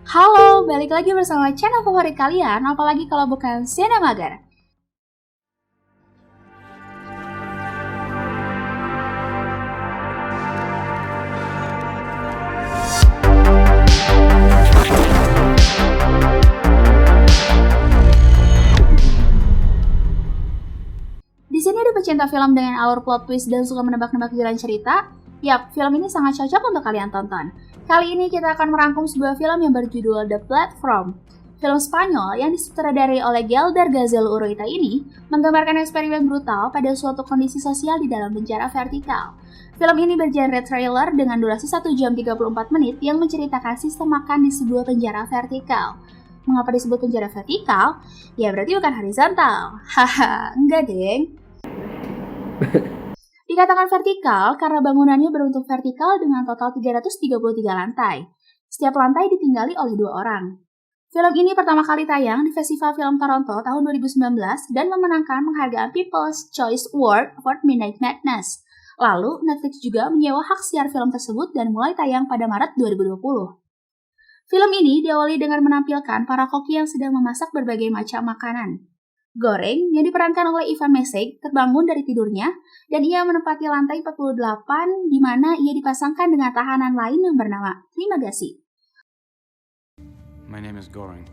Halo, balik lagi bersama channel favorit kalian, apalagi kalau bukan Siana Magar. Di sini ada pecinta film dengan alur plot twist dan suka menebak-nebak jalan cerita. Yap, film ini sangat cocok untuk kalian tonton. Kali ini kita akan merangkum sebuah film yang berjudul The Platform. Film Spanyol yang disutradarai oleh Gelder Gazelu Urruita ini menggambarkan eksperimen brutal pada suatu kondisi sosial di dalam penjara vertikal. Film ini bergenre thriller dengan durasi 1 jam 34 menit yang menceritakan sistem makan di sebuah penjara vertikal. Mengapa disebut penjara vertikal? Ya berarti bukan horizontal. Haha, enggak deng. Dikatakan vertikal karena bangunannya berbentuk vertikal dengan total 333 lantai. Setiap lantai ditinggali oleh 2 orang. Film ini pertama kali tayang di Festival Film Toronto tahun 2019 dan memenangkan penghargaan People's Choice Award for Midnight Madness. Lalu, Netflix juga menyewa hak siar film tersebut dan mulai tayang pada Maret 2020. Film ini diawali dengan menampilkan para koki yang sedang memasak berbagai macam makanan. Goreng, yang diperankan oleh Ivan Meseg, terbangun dari tidurnya, dan ia menempati lantai 48 di mana ia dipasangkan dengan tahanan lain yang bernama Trimagasi. My name is Goreng.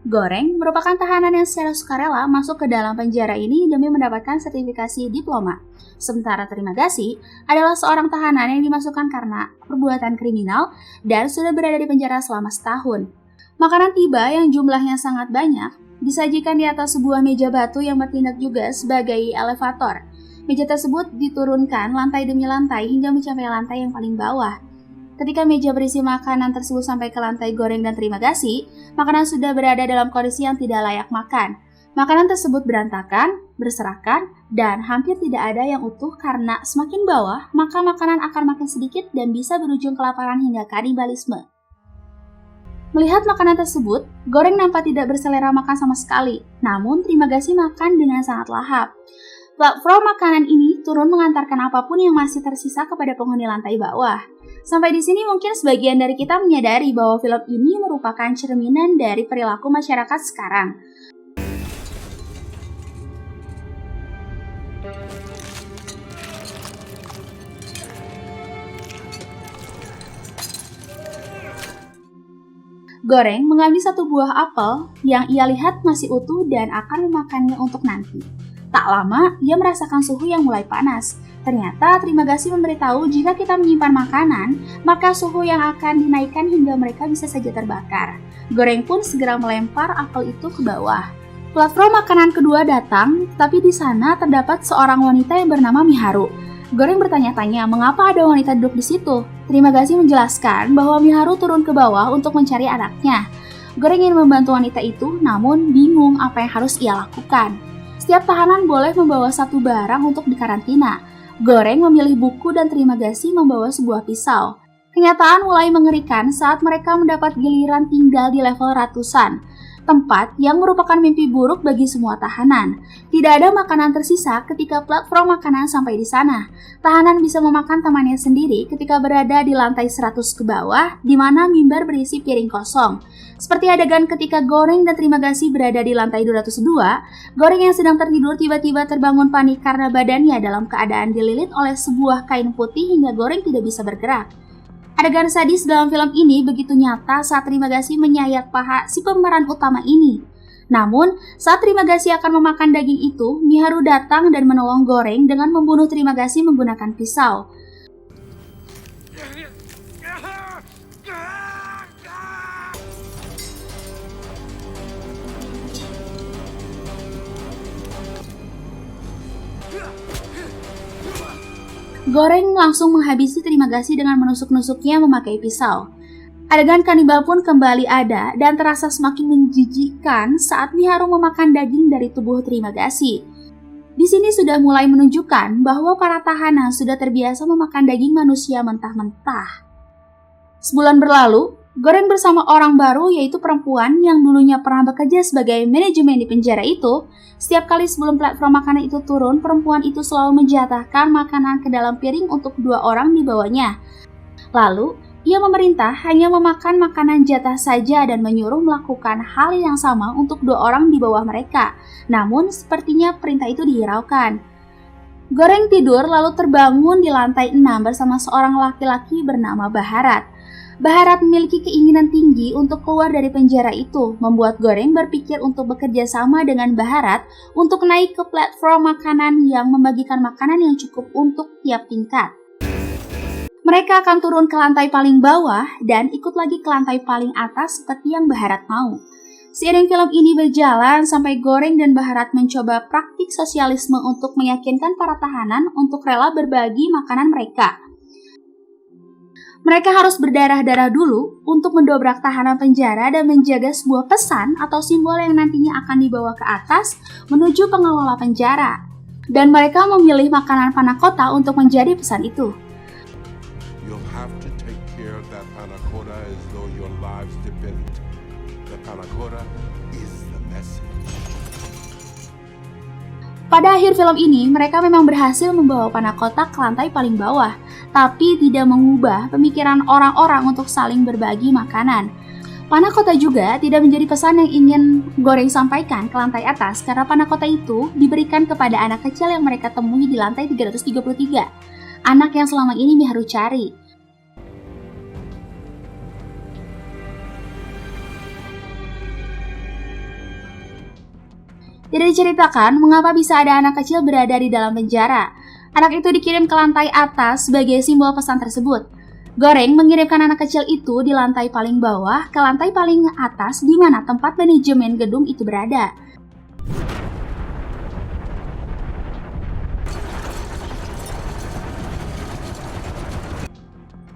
Goreng merupakan tahanan yang secara sukarela masuk ke dalam penjara ini demi mendapatkan sertifikasi diploma. Sementara Trimagasi adalah seorang tahanan yang dimasukkan karena perbuatan kriminal dan sudah berada di penjara selama setahun. Makanan tiba yang jumlahnya sangat banyak disajikan di atas sebuah meja batu yang bertindak juga sebagai elevator. Meja tersebut diturunkan lantai demi lantai hingga mencapai lantai yang paling bawah. Ketika meja berisi makanan tersebut sampai ke lantai Goreng dan Trimagasi, makanan sudah berada dalam kondisi yang tidak layak makan. Makanan tersebut berantakan, berserakan, dan hampir tidak ada yang utuh karena semakin bawah, maka makanan akan makin sedikit dan bisa berujung kelaparan hingga kanibalisme. Melihat makanan tersebut, Goreng nampak tidak berselera makan sama sekali, namun Trimagasi makan dengan sangat lahap. Platform makanan ini turun mengantarkan apapun yang masih tersisa kepada penghuni lantai bawah. Sampai di sini mungkin sebagian dari kita menyadari bahwa film ini merupakan cerminan dari perilaku masyarakat sekarang. Goreng mengambil satu buah apel yang ia lihat masih utuh dan akan memakannya untuk nanti. Tak lama, ia merasakan suhu yang mulai panas. Ternyata Trimagasi memberitahu jika kita menyimpan makanan, maka suhu yang akan dinaikkan hingga mereka bisa saja terbakar. Goreng pun segera melempar apel itu ke bawah. Platform makanan kedua datang, tapi di sana terdapat seorang wanita yang bernama Miharu. Goreng bertanya-tanya mengapa ada wanita duduk di situ. Trimagasi menjelaskan bahwa Miharu turun ke bawah untuk mencari anaknya. Goreng ingin membantu wanita itu, namun bingung apa yang harus ia lakukan. Setiap tahanan boleh membawa satu barang untuk dikarantina. Goreng memilih buku dan Trimagasi membawa sebuah pisau. Kenyataan mulai mengerikan saat mereka mendapat giliran tinggal di level ratusan. Tempat yang merupakan mimpi buruk bagi semua tahanan. Tidak ada makanan tersisa ketika platform makanan sampai di sana. Tahanan bisa memakan temannya sendiri ketika berada di lantai 100 ke bawah, di mana mimbar berisi piring kosong. Seperti adegan ketika Goreng dan Trimagasi berada di lantai 202, Goreng yang sedang tertidur tiba-tiba terbangun panik karena badannya dalam keadaan dililit oleh sebuah kain putih hingga Goreng tidak bisa bergerak. Adegan sadis dalam film ini begitu nyata saat Trimagasi menyayat paha si pemeran utama ini. Namun, saat Trimagasi akan memakan daging itu, Miharu datang dan menolong Goreng dengan membunuh Trimagasi menggunakan pisau. Goreng langsung menghabisi Trimagasi dengan menusuk-nusuknya memakai pisau. Adegan kanibal pun kembali ada dan terasa semakin menjijikkan saat Miharu memakan daging dari tubuh Trimagasi. Di sini sudah mulai menunjukkan bahwa para tahanan sudah terbiasa memakan daging manusia mentah-mentah. Sebulan berlalu, Goreng bersama orang baru yaitu perempuan yang dulunya pernah bekerja sebagai manajemen di penjara itu. Setiap kali sebelum platform makanan itu turun, perempuan itu selalu menjatahkan makanan ke dalam piring untuk 2 orang di bawahnya. Lalu, ia memerintah hanya memakan makanan jatah saja dan menyuruh melakukan hal yang sama untuk 2 orang di bawah mereka. Namun, sepertinya perintah itu dihiraukan. Goreng tidur lalu terbangun di lantai 6 bersama seorang laki-laki bernama Baharat. Baharat memiliki keinginan tinggi untuk keluar dari penjara itu, membuat Goreng berpikir untuk bekerja sama dengan Baharat untuk naik ke platform makanan yang membagikan makanan yang cukup untuk tiap tingkat. Mereka akan turun ke lantai paling bawah dan ikut lagi ke lantai paling atas seperti yang Baharat mau. Seiring film ini berjalan sampai Goreng dan Baharat mencoba praktik sosialisme untuk meyakinkan para tahanan untuk rela berbagi makanan mereka. Mereka harus berdarah-darah dulu untuk mendobrak tahanan penjara dan menjaga sebuah pesan atau simbol yang nantinya akan dibawa ke atas menuju pengelola penjara. Dan mereka memilih makanan panna cotta untuk menjadi pesan itu. You'll have to take care of that panna cotta as though your lives depend. The panna cotta is the message. Pada akhir film ini, mereka memang berhasil membawa panna cotta ke lantai paling bawah, tapi tidak mengubah pemikiran orang-orang untuk saling berbagi makanan. Panna cotta juga tidak menjadi pesan yang ingin Goreng sampaikan ke lantai atas karena panna cotta itu diberikan kepada anak kecil yang mereka temui di lantai 333. Anak yang selama ini Miharu cari. Tidak diceritakan mengapa bisa ada anak kecil berada di dalam penjara. Anak itu dikirim ke lantai atas sebagai simbol pesan tersebut. Goreng mengirimkan anak kecil itu di lantai paling bawah ke lantai paling atas di mana tempat manajemen gedung itu berada.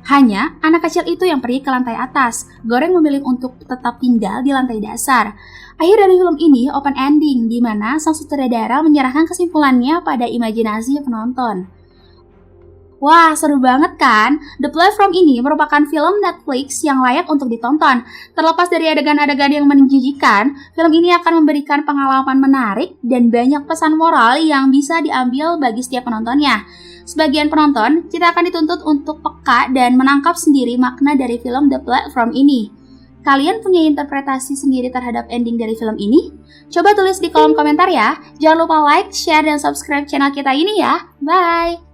Hanya anak kecil itu yang pergi ke lantai atas. Goreng memilih untuk tetap tinggal di lantai dasar. Akhir dari film ini open ending, di mana sang sutradara menyerahkan kesimpulannya pada imajinasi penonton. Wah, seru banget kan? The Platform ini merupakan film Netflix yang layak untuk ditonton. Terlepas dari adegan-adegan yang menjijikan, film ini akan memberikan pengalaman menarik dan banyak pesan moral yang bisa diambil bagi setiap penontonnya. Sebagian penonton, kita akan dituntut untuk peka dan menangkap sendiri makna dari film The Platform ini. Kalian punya interpretasi sendiri terhadap ending dari film ini? Coba tulis di kolom komentar ya. Jangan lupa like, share, dan subscribe channel kita ini ya. Bye!